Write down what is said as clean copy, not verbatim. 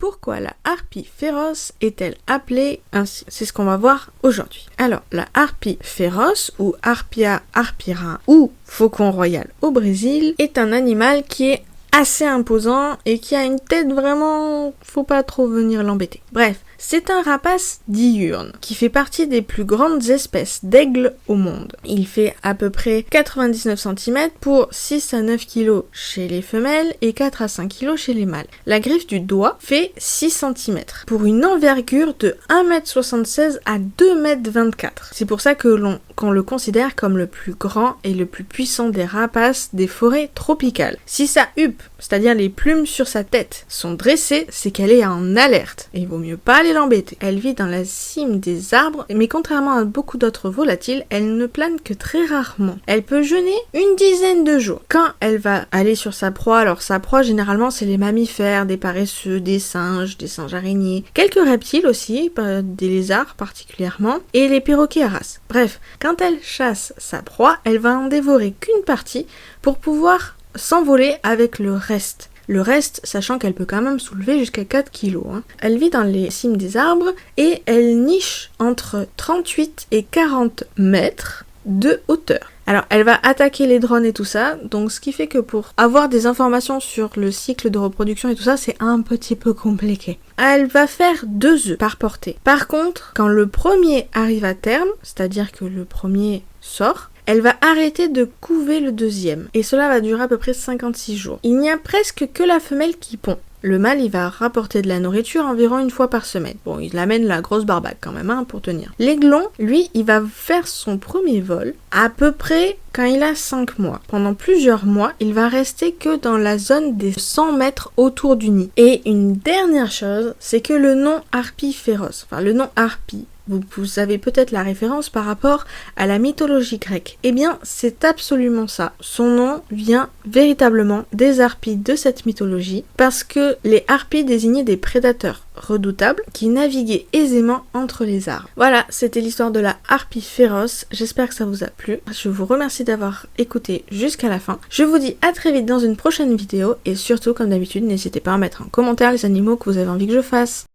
Pourquoi la harpie féroce est-elle appelée ainsi? C'est ce qu'on va voir aujourd'hui. Alors, la harpie féroce, ou Harpia harpyra, ou faucon royal au Brésil, est un animal qui est assez imposant et qui a une tête vraiment... faut pas trop venir l'embêter. Bref, c'est un rapace diurne qui fait partie des plus grandes espèces d'aigles au monde. Il fait à peu près 99 cm pour 6 à 9 kg chez les femelles et 4 à 5 kg chez les mâles. La griffe du doigt fait 6 cm pour une envergure de 1,76 m à 2,24 m. C'est pour ça qu'on le considère comme le plus grand et le plus puissant des rapaces des forêts tropicales. Si sa huppe, c'est-à-dire les plumes sur sa tête, sont dressées, c'est qu'elle est en alerte. Et il vaut mieux pas aller l'embêter. Elle vit dans la cime des arbres, mais contrairement à beaucoup d'autres volatiles, elle ne plane que très rarement. Elle peut jeûner une dizaine de jours. Quand elle va aller sur sa proie, alors sa proie généralement c'est les mammifères, des paresseux, des singes araignées, quelques reptiles aussi, des lézards particulièrement, et les perroquets à race. Bref, quand elle chasse sa proie, elle va en dévorer qu'une partie pour pouvoir s'envoler avec le reste. Le reste, sachant qu'elle peut quand même soulever jusqu'à 4 kg. Elle vit dans les cimes des arbres et elle niche entre 38 et 40 mètres de hauteur. Alors, elle va attaquer les drones et tout ça, donc ce qui fait que pour avoir des informations sur le cycle de reproduction et tout ça, c'est un petit peu compliqué. Elle va faire 2 œufs par portée. Par contre, quand le premier arrive à terme, c'est-à-dire que le premier sort, elle va arrêter de couver le deuxième. Et cela va durer à peu près 56 jours. Il n'y a presque que la femelle qui pond. Le mâle, il va rapporter de la nourriture environ une fois par semaine. Bon, il amène la grosse barbaque quand même, pour tenir. L'aiglon, lui, il va faire son premier vol à peu près quand il a 5 mois. Pendant plusieurs mois, il va rester que dans la zone des 100 mètres autour du nid. Et une dernière chose, c'est que le nom harpie féroce, enfin le nom harpie, vous avez peut-être la référence par rapport à la mythologie grecque. Eh bien, c'est absolument ça. Son nom vient véritablement des harpies de cette mythologie, parce que les harpies désignaient des prédateurs redoutables qui naviguaient aisément entre les arbres. Voilà, c'était l'histoire de la harpie féroce. J'espère que ça vous a plu. Je vous remercie d'avoir écouté jusqu'à la fin. Je vous dis à très vite dans une prochaine vidéo, et surtout, comme d'habitude, n'hésitez pas à mettre en commentaire les animaux que vous avez envie que je fasse.